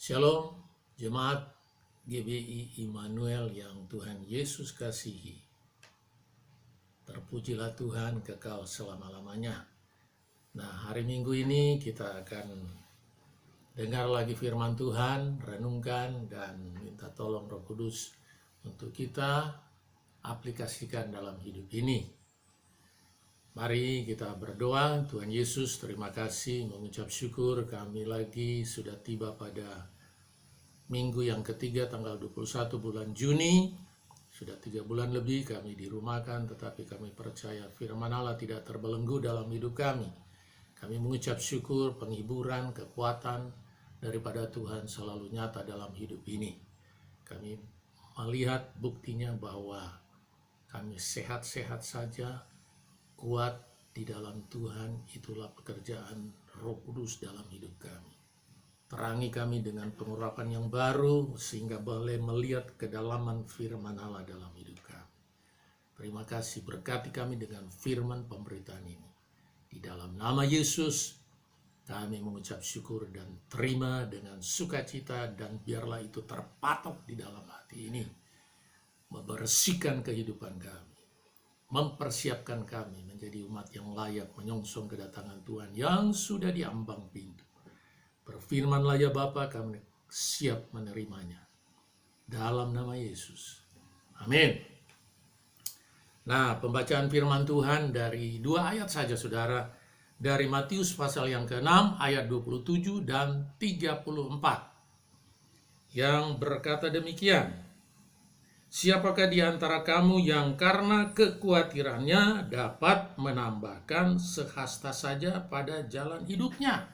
Shalom, jemaat GBI Immanuel yang Tuhan Yesus kasihi. Terpujilah Tuhan kekal selama-lamanya. Nah, hari Minggu ini kita akan dengar lagi firman Tuhan, renungkan, dan minta tolong Roh Kudus untuk kita aplikasikan dalam hidup ini. Mari kita berdoa. Tuhan Yesus, terima kasih, mengucap syukur kami lagi sudah tiba pada minggu yang ketiga tanggal 21 bulan Juni. Sudah 3 bulan lebih kami dirumahkan, tetapi kami percaya firman Allah tidak terbelenggu dalam hidup kami. Kami mengucap syukur, penghiburan, kekuatan daripada Tuhan selalu nyata dalam hidup ini. Kami melihat buktinya bahwa kami sehat-sehat saja, kuat di dalam Tuhan. Itulah pekerjaan Roh Kudus dalam hidup kami. Terangi kami dengan pengurapan yang baru sehingga boleh melihat kedalaman firman Allah dalam hidup kami. Terima kasih, berkati kami dengan firman pemberitaan ini. Di dalam nama Yesus kami mengucap syukur dan terima dengan sukacita, dan biarlah itu terpatok di dalam hati ini, membersihkan kehidupan kami, mempersiapkan kami menjadi umat yang layak menyongsong kedatangan Tuhan yang sudah diambang pintu. Berfirmanlah ya Bapa, kami siap menerimanya. Dalam nama Yesus. Amin. Nah, pembacaan firman Tuhan dari 2 ayat saja saudara. Dari Matius pasal yang ke-6 ayat 27 dan 34. Yang berkata demikian. Siapakah di antara kamu yang karena kekhawatirannya dapat menambahkan sehasta saja pada jalan hidupnya?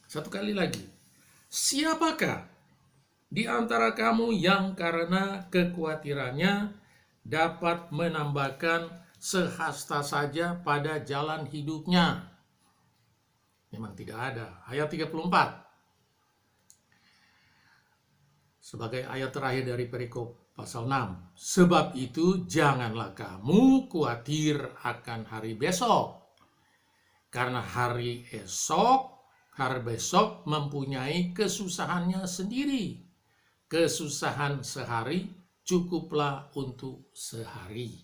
Satu kali lagi. Siapakah di antara kamu yang karena kekhawatirannya dapat menambahkan sehasta saja pada jalan hidupnya? Memang tidak ada. Ayat 34. Sebagai ayat terakhir dari perikop pasal 6. Sebab itu janganlah kamu khawatir akan hari besok. Karena hari besok mempunyai kesusahannya sendiri. Kesusahan sehari cukuplah untuk sehari.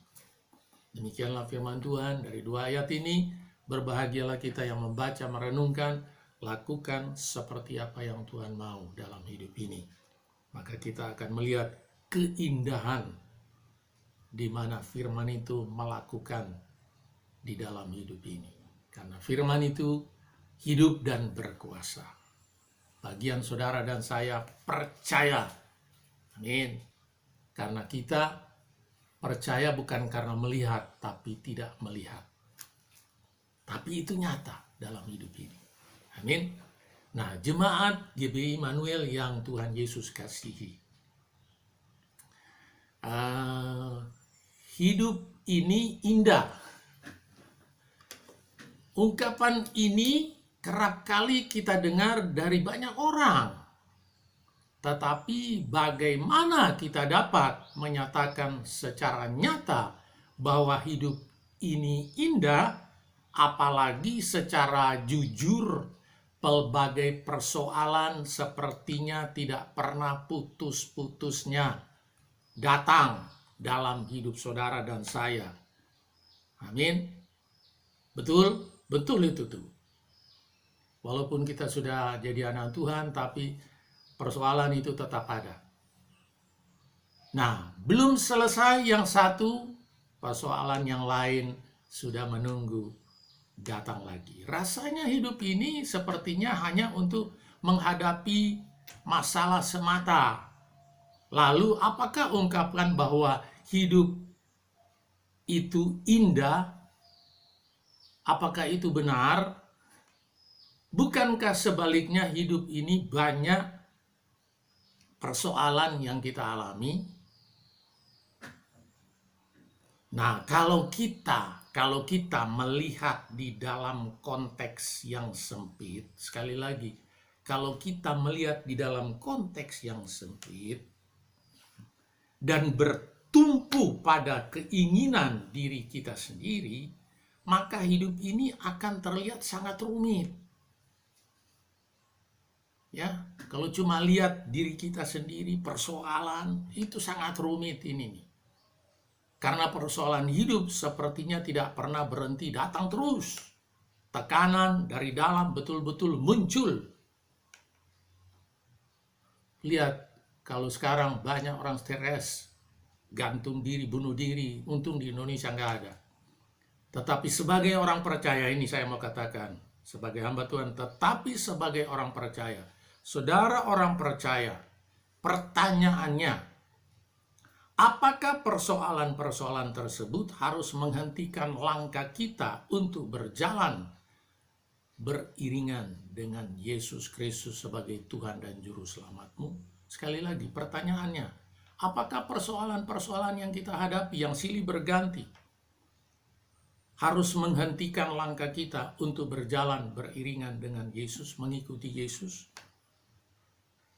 Demikianlah firman Tuhan dari 2 ayat ini. Berbahagialah kita yang membaca, merenungkan, lakukan seperti apa yang Tuhan mau dalam hidup ini. Maka kita akan melihat keindahan di mana firman itu melakukan di dalam hidup ini. Karena firman itu hidup dan berkuasa. Bagian saudara dan saya percaya. Amin. Karena kita percaya bukan karena melihat, tapi tidak melihat. Tapi itu nyata dalam hidup ini. Amin. Nah, jemaat GBI Immanuel yang Tuhan Yesus kasihi. Hidup ini indah. Ungkapan ini kerap kali kita dengar dari banyak orang. Tetapi bagaimana kita dapat menyatakan secara nyata bahwa hidup ini indah, apalagi secara jujur? Pelbagai persoalan sepertinya tidak pernah putus-putusnya datang dalam hidup saudara dan saya. Amin. Betul? Betul itu tuh. Walaupun kita sudah jadi anak Tuhan, tapi persoalan itu tetap ada. Nah, belum selesai yang satu, persoalan yang lain sudah menunggu datang lagi. Rasanya hidup ini sepertinya hanya untuk menghadapi masalah semata. Lalu apakah ungkapan bahwa hidup itu indah? Apakah itu benar? Bukankah sebaliknya hidup ini banyak persoalan yang kita alami? Nah, kalau kita melihat di dalam konteks yang sempit, sekali lagi, kalau kita melihat di dalam konteks yang sempit dan bertumpu pada keinginan diri kita sendiri, maka hidup ini akan terlihat sangat rumit. Ya, kalau cuma lihat diri kita sendiri, persoalan itu sangat rumit ini nih. Karena persoalan hidup sepertinya tidak pernah berhenti, datang terus. Tekanan dari dalam betul-betul muncul. Lihat, kalau sekarang banyak orang stres, gantung diri, bunuh diri. Untung di Indonesia nggak ada. Tetapi sebagai orang percaya, ini saya mau katakan, sebagai hamba Tuhan, tetapi sebagai orang percaya, saudara orang percaya, pertanyaannya, apakah persoalan-persoalan tersebut harus menghentikan langkah kita untuk berjalan beriringan dengan Yesus Kristus sebagai Tuhan dan Juru Selamatmu? Sekali lagi, pertanyaannya, apakah persoalan-persoalan yang kita hadapi, yang silih berganti, harus menghentikan langkah kita untuk berjalan beriringan dengan Yesus, mengikuti Yesus?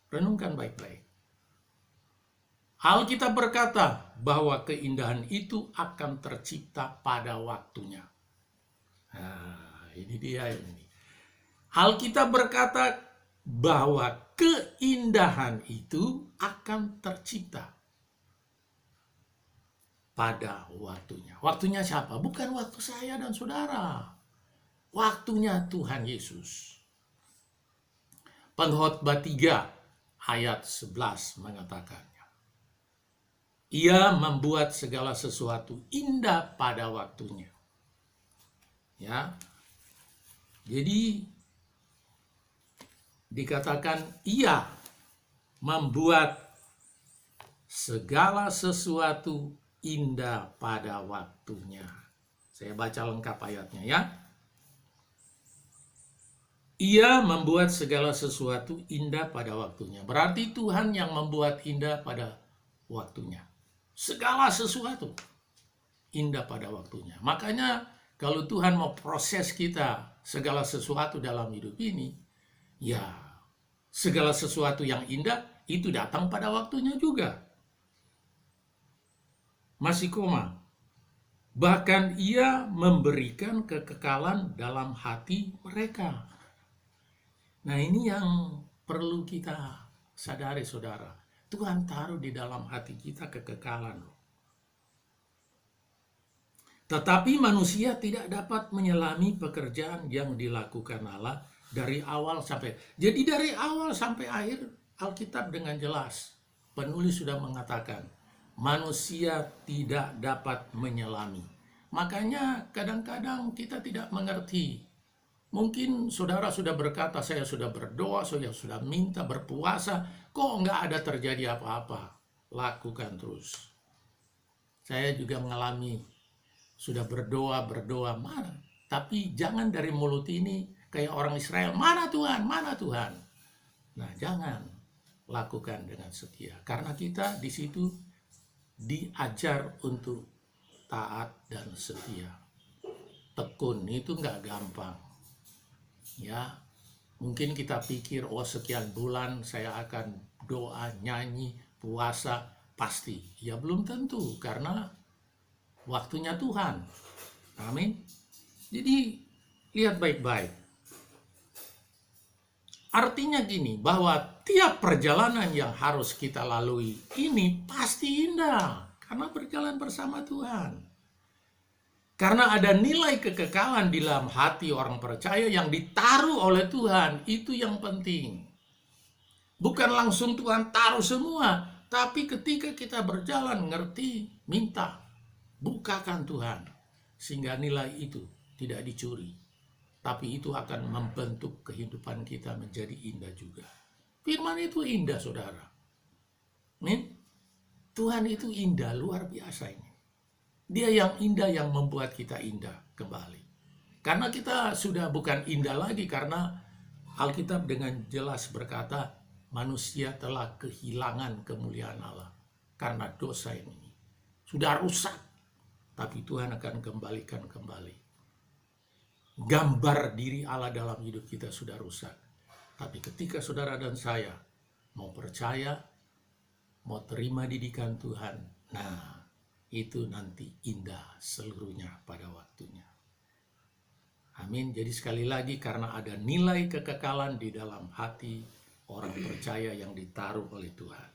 Renungkan baik-baik. Alkitab berkata bahwa keindahan itu akan tercipta pada waktunya. Nah, ini dia ini. Alkitab berkata bahwa keindahan itu akan tercipta pada waktunya. Waktunya siapa? Bukan waktu saya dan saudara. Waktunya Tuhan Yesus. Pengkhotbah 3 ayat 11 mengatakannya. Ia membuat segala sesuatu indah pada waktunya. Ya. Jadi dikatakan ia membuat segala sesuatu indah pada waktunya. Saya baca lengkap ayatnya ya. Ia membuat segala sesuatu indah pada waktunya. Berarti Tuhan yang membuat indah pada waktunya. Segala sesuatu indah pada waktunya. Makanya kalau Tuhan mau proses kita segala sesuatu dalam hidup ini, ya segala sesuatu yang indah itu datang pada waktunya juga. Masih koma. Bahkan ia memberikan kekekalan dalam hati mereka. Nah, ini yang perlu kita sadari, saudara. Tuhan taruh di dalam hati kita kekekalan. Tetapi manusia tidak dapat menyelami pekerjaan yang dilakukan Allah dari awal sampai. Jadi dari awal sampai akhir Alkitab dengan jelas penulis sudah mengatakan manusia tidak dapat menyelami. Makanya kadang-kadang kita tidak mengerti. Mungkin saudara sudah berkata, saya sudah berdoa, saya sudah minta, berpuasa, kok nggak ada terjadi apa-apa. Lakukan terus. Saya juga mengalami, sudah berdoa, mana. Tapi jangan dari mulut ini kayak orang Israel, mana Tuhan, mana Tuhan. Nah, jangan lakukan dengan setia. Karena kita di situ diajar untuk taat dan setia. Tekun itu nggak gampang. Ya, mungkin kita pikir, oh sekian bulan saya akan doa, nyanyi, puasa, pasti. Ya belum tentu, karena waktunya Tuhan. Amin. Jadi lihat baik-baik. Artinya gini, bahwa tiap perjalanan yang harus kita lalui ini pasti indah. Karena berjalan bersama Tuhan. Karena ada nilai kekekalan di dalam hati orang percaya yang ditaruh oleh Tuhan. Itu yang penting. Bukan langsung Tuhan taruh semua. Tapi ketika kita berjalan, ngerti, minta. Bukakan Tuhan. Sehingga nilai itu tidak dicuri. Tapi itu akan membentuk kehidupan kita menjadi indah juga. Firman itu indah, saudara. Tuhan itu indah, luar biasa ini. Dia yang indah yang membuat kita indah kembali. Karena kita sudah bukan indah lagi, karena Alkitab dengan jelas berkata manusia telah kehilangan kemuliaan Allah karena dosa ini. Sudah rusak, tapi Tuhan akan kembalikan kembali. Gambar diri Allah dalam hidup kita sudah rusak. Tapi ketika saudara dan saya mau percaya, mau terima didikan Tuhan, nah itu nanti indah seluruhnya pada waktunya. Amin. Jadi sekali lagi, karena ada nilai kekekalan di dalam hati orang percaya yang ditaruh oleh Tuhan.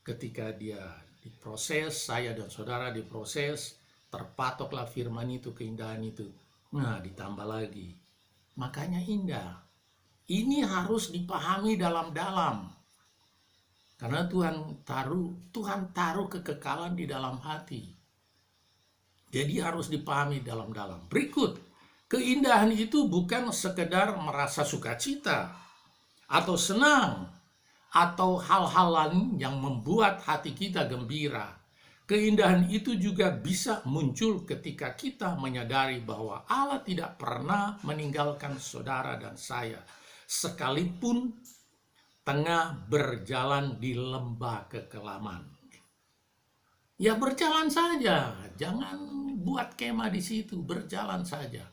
Ketika dia diproses, saya dan saudara diproses, terpatoklah firman itu, keindahan itu. Nah, ditambah lagi. Makanya indah. Ini harus dipahami dalam-dalam. Karena Tuhan taruh kekekalan di dalam hati. Jadi harus dipahami dalam-dalam. Berikut, keindahan itu bukan sekedar merasa sukacita atau senang atau hal-hal lain yang membuat hati kita gembira. Keindahan itu juga bisa muncul ketika kita menyadari bahwa Allah tidak pernah meninggalkan saudara dan saya, sekalipun tengah berjalan di lembah kekelaman. Ya berjalan saja, jangan buat kemah di situ, berjalan saja.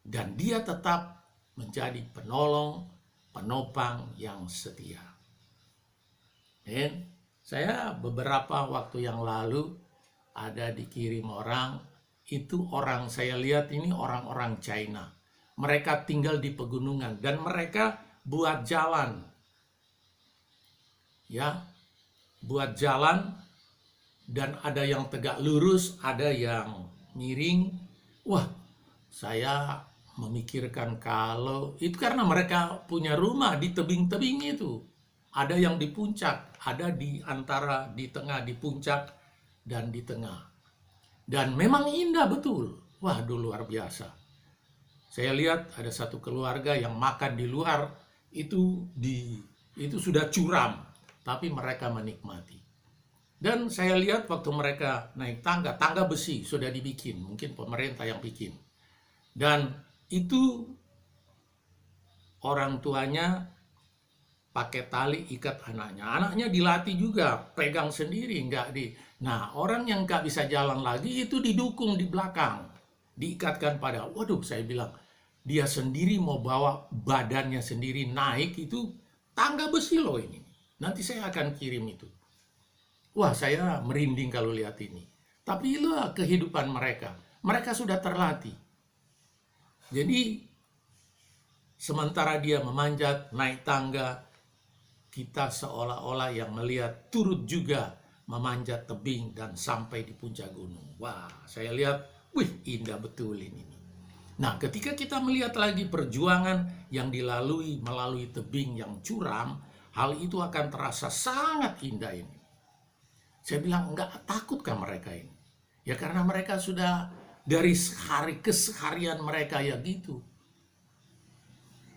Dan dia tetap menjadi penolong, penopang yang setia. Dan saya beberapa waktu yang lalu ada dikirim orang, itu orang saya lihat ini orang-orang China. Mereka tinggal di pegunungan dan mereka buat jalan. Ya, buat jalan dan ada yang tegak lurus, ada yang miring. Wah, saya memikirkan kalau itu karena mereka punya rumah di tebing-tebing itu. Ada yang di puncak, ada di antara, di tengah, di puncak, dan di tengah. Dan memang indah betul. Waduh, luar biasa. Saya lihat ada satu keluarga yang makan di luar, itu sudah curam, tapi mereka menikmati. Dan saya lihat waktu mereka naik tangga besi sudah dibikin, mungkin pemerintah yang bikin. Dan itu orang tuanya pakai tali ikat anaknya. Anaknya dilatih juga, pegang sendiri, enggak di. Nah, orang yang enggak bisa jalan lagi itu didukung di belakang, diikatkan pada. Waduh, saya bilang, dia sendiri mau bawa badannya sendiri naik itu tangga besi loh ini. Nanti saya akan kirim itu. Wah, saya merinding kalau lihat ini. Tapi itulah kehidupan mereka. Mereka sudah terlatih. Jadi, sementara dia memanjat, naik tangga, kita seolah-olah yang melihat turut juga memanjat tebing dan sampai di puncak gunung. Wah, saya lihat, wih, indah betul ini. Nah, ketika kita melihat lagi perjuangan yang dilalui melalui tebing yang curam, hal itu akan terasa sangat indah ini. Saya bilang, enggak takutkah mereka ini? Ya karena mereka sudah dari hari keseharian mereka ya gitu.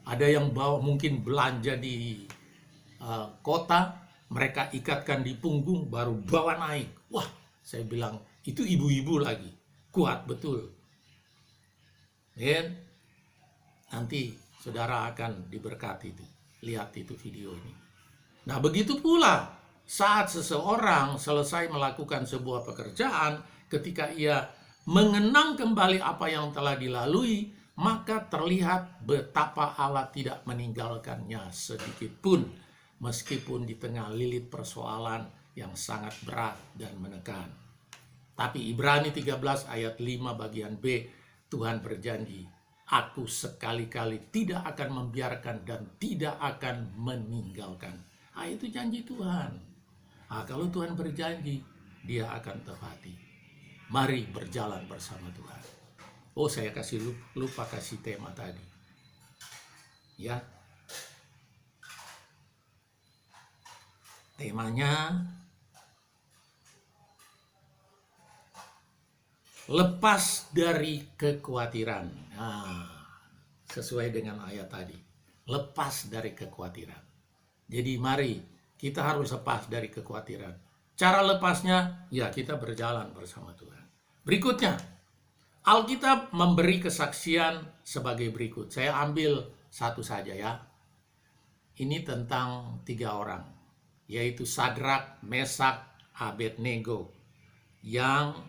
Ada yang bawa mungkin belanja di kota, mereka ikatkan di punggung baru bawa naik. Wah, saya bilang itu ibu-ibu lagi, kuat betul. Dan nanti saudara akan diberkati itu. Lihat itu video ini. Nah, begitu pula saat seseorang selesai melakukan sebuah pekerjaan, ketika ia mengenang kembali apa yang telah dilalui, maka terlihat betapa Allah tidak meninggalkannya sedikit pun, meskipun di tengah lilit persoalan yang sangat berat dan menekan. Tapi Ibrani 13 ayat 5 bagian B, Tuhan berjanji, aku sekali-kali tidak akan membiarkan dan tidak akan meninggalkan. Itu janji Tuhan. Kalau Tuhan berjanji, dia akan tepati. Mari berjalan bersama Tuhan. Oh, saya lupa kasih tema tadi. Ya. Temanya lepas dari kekhawatiran. Nah, sesuai dengan ayat tadi. Lepas dari kekhawatiran. Jadi mari kita harus lepas dari kekhawatiran. Cara lepasnya, ya kita berjalan bersama Tuhan. Berikutnya, Alkitab memberi kesaksian sebagai berikut. Saya ambil satu saja ya. Ini tentang 3 orang, yaitu Sadrak, Mesak, Abednego, yang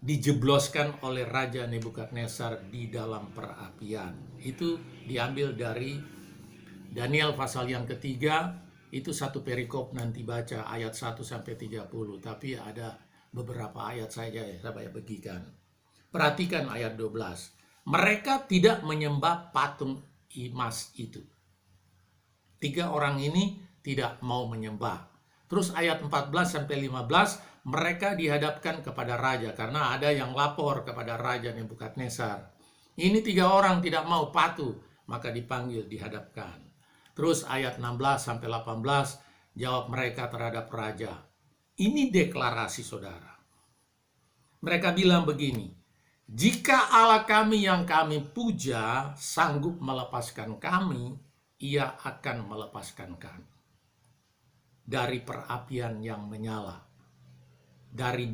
dijebloskan oleh Raja Nebukadnezar di dalam perapian. Itu diambil dari Daniel pasal yang ketiga, itu satu perikop nanti baca ayat 1-30, tapi ada beberapa ayat saja ya, saya bagikan. Perhatikan ayat 12. Mereka tidak menyembah patung emas itu. 3 orang ini tidak mau menyembah. Terus ayat 14-15, mereka dihadapkan kepada raja karena ada yang lapor kepada Raja Nebukadnezar. Ini 3 orang tidak mau patuh, maka dipanggil, dihadapkan. Terus ayat 16-18, jawab mereka terhadap raja. Ini deklarasi saudara. Mereka bilang begini, jika Allah kami yang kami puja sanggup melepaskan kami, ia akan melepaskan kami dari perapian yang menyala, dari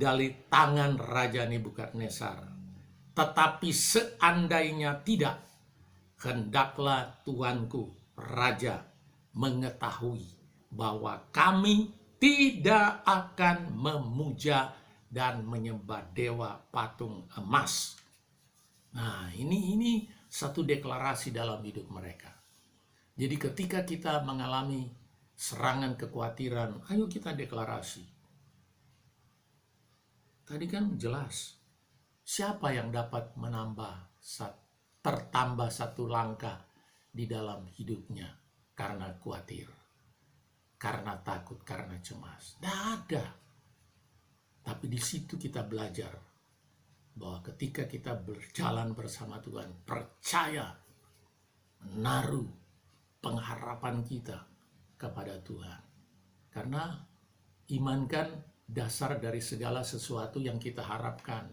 tangan Raja Nebukadnezar. Tetapi seandainya tidak, hendaklah tuanku Raja mengetahui bahwa kami tidak akan memuja dan menyembah dewa patung emas. Nah, ini satu deklarasi dalam hidup mereka. Jadi ketika kita mengalami serangan kekhawatiran, ayo kita deklarasi. Tadi kan jelas, siapa yang dapat tertambah satu langkah di dalam hidupnya karena khawatir, karena takut, karena cemas? Tidak ada. Tapi di situ kita belajar bahwa ketika kita berjalan bersama Tuhan, percaya, menaruh pengharapan kita kepada Tuhan. Karena iman kan dasar dari segala sesuatu yang kita harapkan.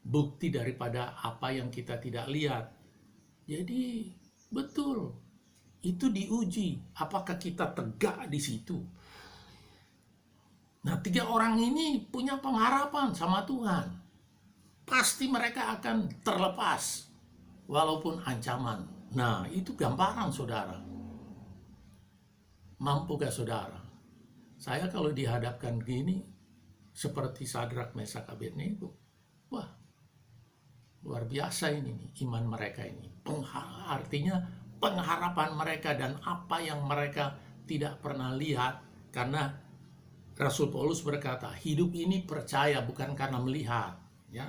Bukti daripada apa yang kita tidak lihat. Jadi betul, itu diuji. Apakah kita tegak di situ? Nah, 3 orang ini punya pengharapan sama Tuhan. Pasti mereka akan terlepas walaupun ancaman. Nah, itu gambaran saudara. Mampukah saudara? Saya kalau dihadapkan gini, seperti Sadrak, Mesak, Abednego, wah, luar biasa ini iman mereka ini. Artinya pengharapan mereka dan apa yang mereka tidak pernah lihat. Karena Rasul Paulus berkata, hidup ini percaya bukan karena melihat. Ya,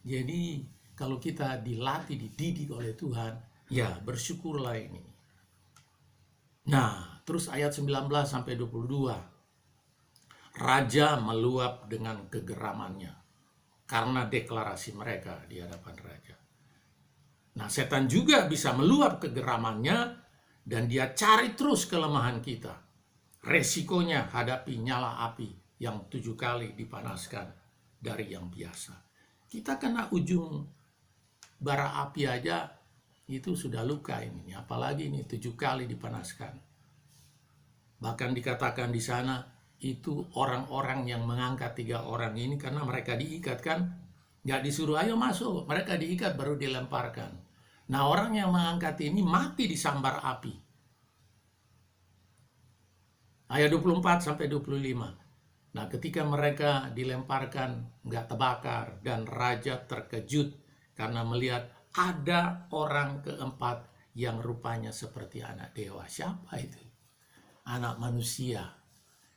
jadi kalau kita dilatih, dididik oleh Tuhan, ya bersyukurlah ini. Nah, terus ayat 19-22. Raja meluap dengan kegeramannya karena deklarasi mereka di hadapan raja. Nah, setan juga bisa meluap kegeramannya dan dia cari terus kelemahan kita. Resikonya hadapi nyala api yang 7 kali dipanaskan dari yang biasa. Kita kena ujung bara api aja itu sudah luka ini, apalagi ini 7 kali dipanaskan. Bahkan dikatakan di sana itu orang-orang yang mengangkat 3 orang ini karena mereka diikat kan, nggak disuruh ayo masuk, mereka diikat baru dilemparkan. Nah, orang yang mengangkat ini mati disambar api. Ayat 24-25. Nah, ketika mereka dilemparkan nggak terbakar dan raja terkejut karena melihat ada orang keempat yang rupanya seperti anak dewa. Siapa itu? Anak manusia,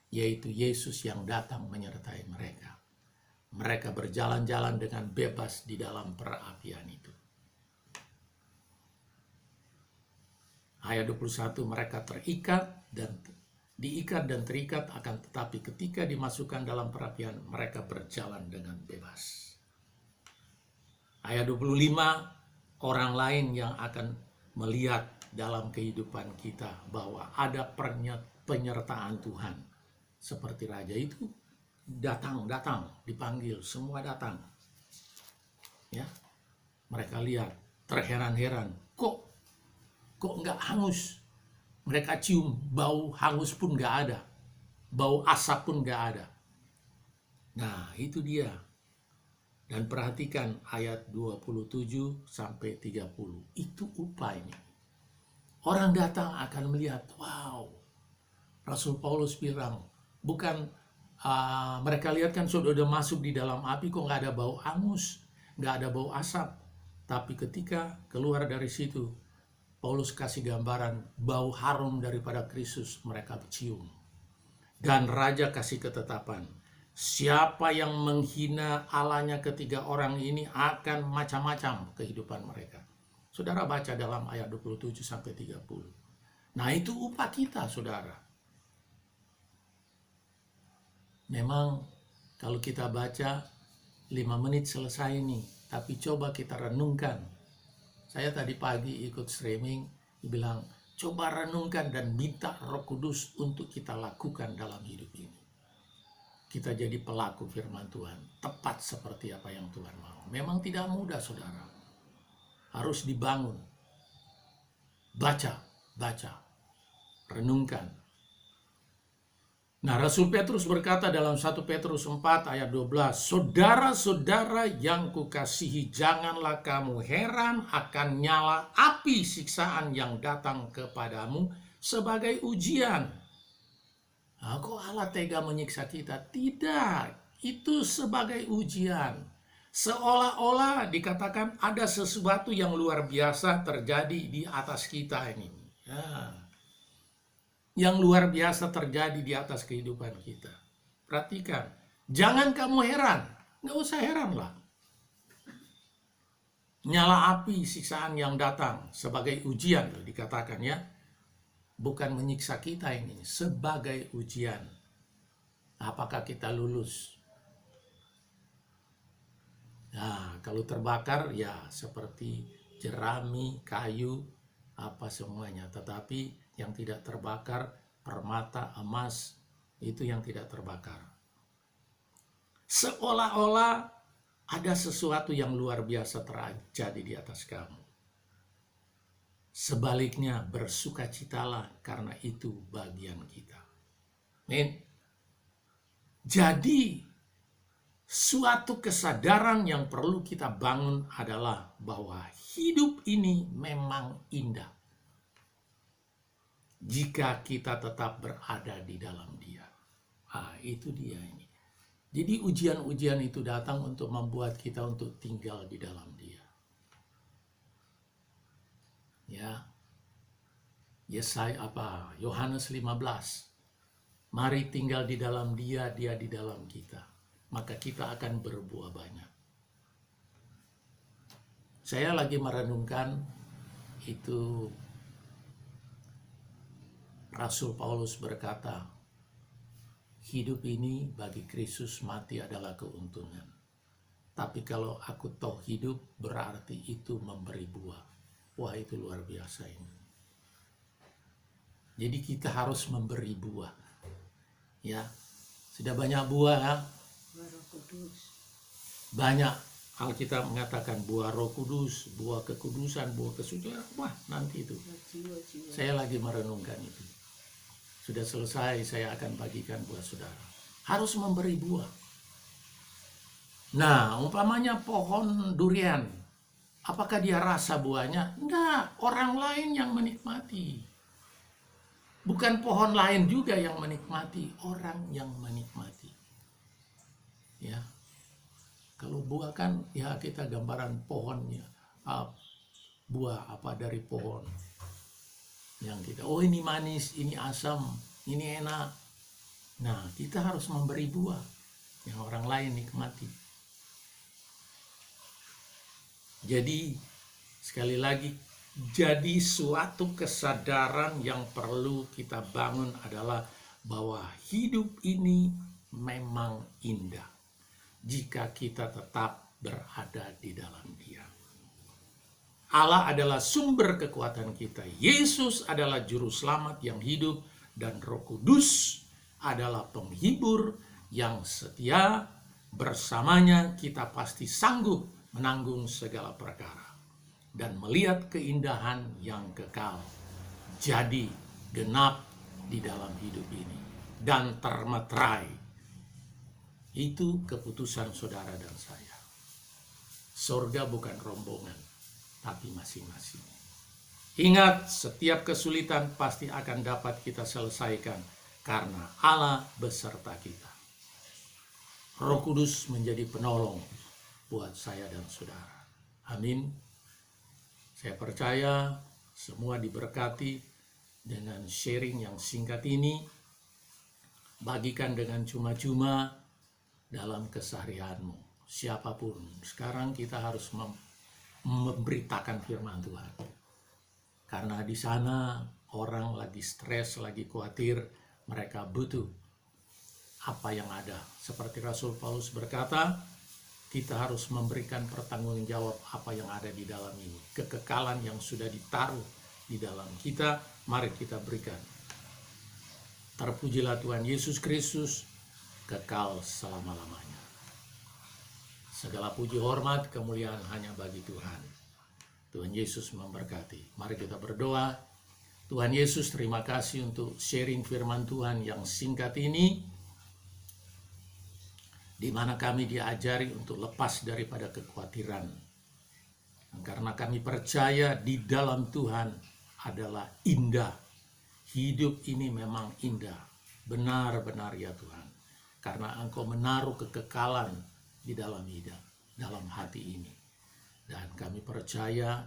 yaitu Yesus yang datang menyertai mereka. Mereka berjalan-jalan dengan bebas di dalam perapian itu. Ayat 21, mereka diikat dan terikat, akan tetapi ketika dimasukkan dalam perapian, mereka berjalan dengan bebas. Ayat 25, orang lain yang akan melihat dalam kehidupan kita bahwa ada penyertaan Tuhan. Seperti raja itu, datang, dipanggil, semua datang. Ya, mereka lihat, terheran-heran, kok nggak hangus? Mereka cium, bau hangus pun nggak ada. Bau asap pun nggak ada. Nah, itu dia. Dan perhatikan ayat 27-30. Itu upah ini. Orang datang akan melihat, wow. Rasul Paulus bilang, bukan mereka lihat kan sudah masuk di dalam api, kok nggak ada bau hangus, nggak ada bau asap. Tapi ketika keluar dari situ, Paulus kasih gambaran bau harum daripada Kristus mereka cium. Dan raja kasih ketetapan, siapa yang menghina Allahnya ketiga orang ini akan macam-macam kehidupan mereka. Saudara baca dalam ayat 27 sampai 30. Nah, itu upah kita, saudara. Memang kalau kita baca 5 menit selesai nih, tapi coba kita renungkan. Saya tadi pagi ikut streaming, dibilang coba renungkan dan minta Roh Kudus untuk kita lakukan dalam hidup ini. Kita jadi pelaku firman Tuhan, tepat seperti apa yang Tuhan mau. Memang tidak mudah, saudara. Harus dibangun. Baca, renungkan. Nah, Rasul Petrus berkata dalam 1 Petrus 4 ayat 12, saudara-saudara yang kukasihi, janganlah kamu heran akan nyala api siksaan yang datang kepadamu sebagai ujian. Nah, kok Allah tega menyiksa kita? Tidak, itu sebagai ujian. Seolah-olah dikatakan ada sesuatu yang luar biasa terjadi di atas kita ini. Ya. Yang luar biasa terjadi di atas kehidupan kita. Perhatikan, jangan kamu heran. Nggak usah heran lah. Nyala api siksaan yang datang sebagai ujian, dikatakan ya. Bukan menyiksa kita ini, sebagai ujian. Apakah kita lulus? Nah, kalau terbakar ya seperti jerami, kayu, apa semuanya. Tetapi yang tidak terbakar, permata, emas, itu yang tidak terbakar. Seolah-olah ada sesuatu yang luar biasa terjadi di atas kamu. Sebaliknya, bersukacitalah karena itu bagian kita. Amin. Jadi, suatu kesadaran yang perlu kita bangun adalah bahwa hidup ini memang indah jika kita tetap berada di dalam Dia. Itu dia ini. Jadi ujian-ujian itu datang untuk membuat kita untuk tinggal di dalam Dia. Ya, Yohanes 15. Mari tinggal di dalam Dia, Dia di dalam kita. Maka kita akan berbuah banyak. Saya lagi merenungkan itu Rasul Paulus berkata, hidup ini bagi Kristus, mati adalah keuntungan. Tapi kalau aku toh hidup, berarti itu memberi buah. Wah, itu luar biasa ini. Jadi kita harus memberi buah. Ya, sudah banyak buah ya. Buah Roh Kudus. Banyak. Alkitab mengatakan buah Roh Kudus, buah kekudusan, buah kesucian. Wah, nanti itu. Jiwa-jiwa. Saya lagi merenungkan itu. Sudah selesai, saya akan bagikan buat saudara. Harus memberi buah. Nah, umpamanya pohon durian. Apakah dia rasa buahnya? Enggak, orang lain yang menikmati. Bukan pohon lain juga yang menikmati, orang yang menikmati. Ya. Kalau buah kan ya kita gambaran pohonnya. Buah apa dari pohon. Yang kita, oh ini manis, ini asam, ini enak. Nah, kita harus memberi buah yang orang lain nikmati. Jadi, sekali lagi, jadi suatu kesadaran yang perlu kita bangun adalah bahwa hidup ini memang indah jika kita tetap berada di dalam Dia. Allah adalah sumber kekuatan kita. Yesus adalah juru selamat yang hidup dan Roh Kudus adalah penghibur yang setia. Bersamanya kita pasti sanggup menanggung segala perkara dan melihat keindahan yang kekal jadi genap di dalam hidup ini dan termeterai. Itu keputusan saudara dan saya. Surga bukan rombongan, tapi masing-masing. Ingat, setiap kesulitan pasti akan dapat kita selesaikan karena Allah beserta kita. Roh Kudus menjadi penolong buat saya dan saudara. Amin. Saya percaya semua diberkati dengan sharing yang singkat ini. Bagikan dengan cuma-cuma dalam keseharianmu. Siapapun. Sekarang kita harus memberitakan firman Tuhan. Karena di sana orang lagi stres, lagi khawatir, mereka butuh apa yang ada. Seperti Rasul Paulus berkata, kita harus memberikan pertanggungjawab apa yang ada di dalam ini. Kekekalan yang sudah ditaruh di dalam kita, mari kita berikan. Terpujilah Tuhan Yesus Kristus, kekal selama-lamanya. Segala puji, hormat, kemuliaan hanya bagi Tuhan. Tuhan Yesus memberkati. Mari kita berdoa. Tuhan Yesus, terima kasih untuk sharing firman Tuhan yang singkat ini, di mana kami diajari untuk lepas daripada kekhawatiran. Karena kami percaya di dalam Tuhan adalah indah. Hidup ini memang indah. Benar-benar ya Tuhan. Karena Engkau menaruh kekekalan di dalam hidup, dalam hati ini. Dan kami percaya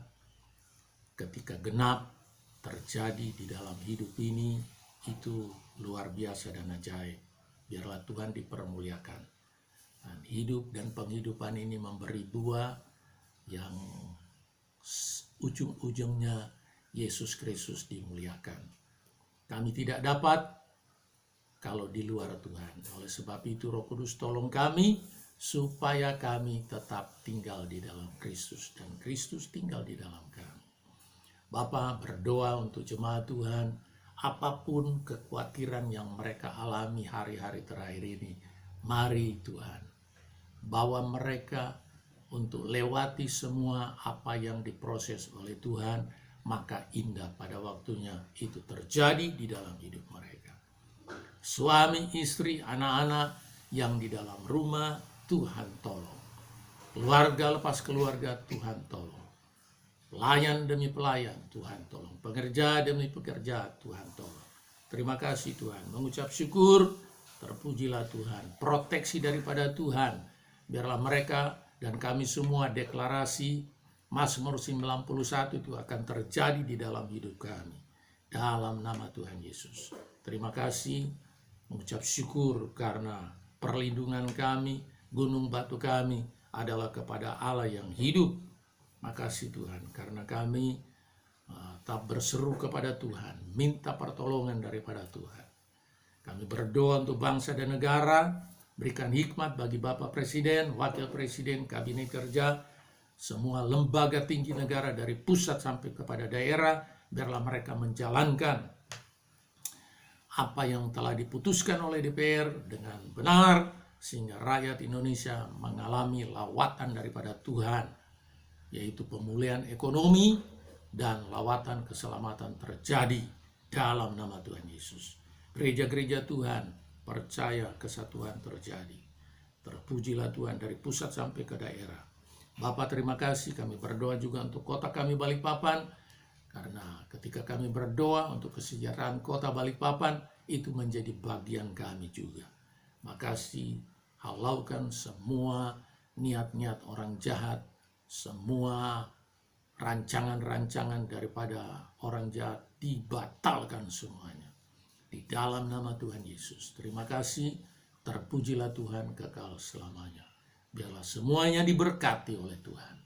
ketika genap terjadi di dalam hidup ini, itu luar biasa dan ajaib. Biarlah Tuhan dipermuliakan. Dan hidup dan penghidupan ini memberi buah yang ujung-ujungnya Yesus Kristus dimuliakan. Kami tidak dapat kalau di luar Tuhan. Oleh sebab itu Roh Kudus tolong kami supaya kami tetap tinggal di dalam Kristus dan Kristus tinggal di dalam kami. Bapa, berdoa untuk jemaat Tuhan, apapun kekhawatiran yang mereka alami hari-hari terakhir ini, mari Tuhan, bawa mereka untuk lewati semua apa yang diproses oleh Tuhan, maka indah pada waktunya itu terjadi di dalam hidup mereka. Suami, istri, anak-anak yang di dalam rumah, Tuhan tolong. Keluarga lepas keluarga, Tuhan tolong. Pelayan demi pelayan, Tuhan tolong. Pekerja demi pekerja, Tuhan tolong. Terima kasih Tuhan. Mengucap syukur, terpujilah Tuhan. Proteksi daripada Tuhan. Biarlah mereka dan kami semua deklarasi Mazmur 91 itu akan terjadi di dalam hidup kami. Dalam nama Tuhan Yesus. Terima kasih. Mengucap syukur karena perlindungan kami, gunung batu kami adalah kepada Allah yang hidup. Makasih Tuhan, karena kami tak berseru kepada Tuhan, minta pertolongan daripada Tuhan. Kami berdoa untuk bangsa dan negara, berikan hikmat bagi Bapak Presiden, Wakil Presiden, Kabinet Kerja, semua lembaga tinggi negara dari pusat sampai kepada daerah, biarlah mereka menjalankan apa yang telah diputuskan oleh DPR dengan benar, sehingga rakyat Indonesia mengalami lawatan daripada Tuhan, yaitu pemulihan ekonomi dan lawatan keselamatan terjadi dalam nama Tuhan Yesus. Gereja-gereja Tuhan percaya kesatuan terjadi. Terpujilah Tuhan dari pusat sampai ke daerah. Bapak terima kasih, kami berdoa juga untuk kota kami Balikpapan, karena ketika kami berdoa untuk kesejahteraan kota Balikpapan, itu menjadi bagian kami juga. Makasih, halaukan semua niat-niat orang jahat, semua rancangan-rancangan daripada orang jahat dibatalkan semuanya. Di dalam nama Tuhan Yesus. Terima kasih. Terpujilah Tuhan kekal selamanya. Biarlah semuanya diberkati oleh Tuhan.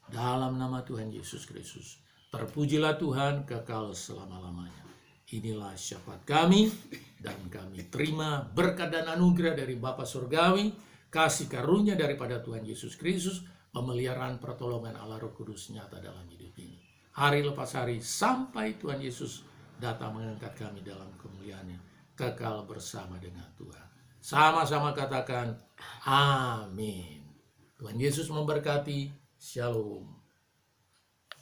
Dalam nama Tuhan Yesus Kristus. Terpujilah Tuhan kekal selama-lamanya. Inilah syafaat kami. Dan kami terima berkat dan anugerah dari Bapa Surgawi. Kasih karunia daripada Tuhan Yesus Kristus. Pemeliharaan pertolongan Allah Roh Kudus nyata dalam hidup ini. Hari lepas hari sampai Tuhan Yesus datang mengangkat kami dalam kemuliaannya. Kekal bersama dengan Tuhan. Sama-sama katakan amin. Tuhan Yesus memberkati. Shalom.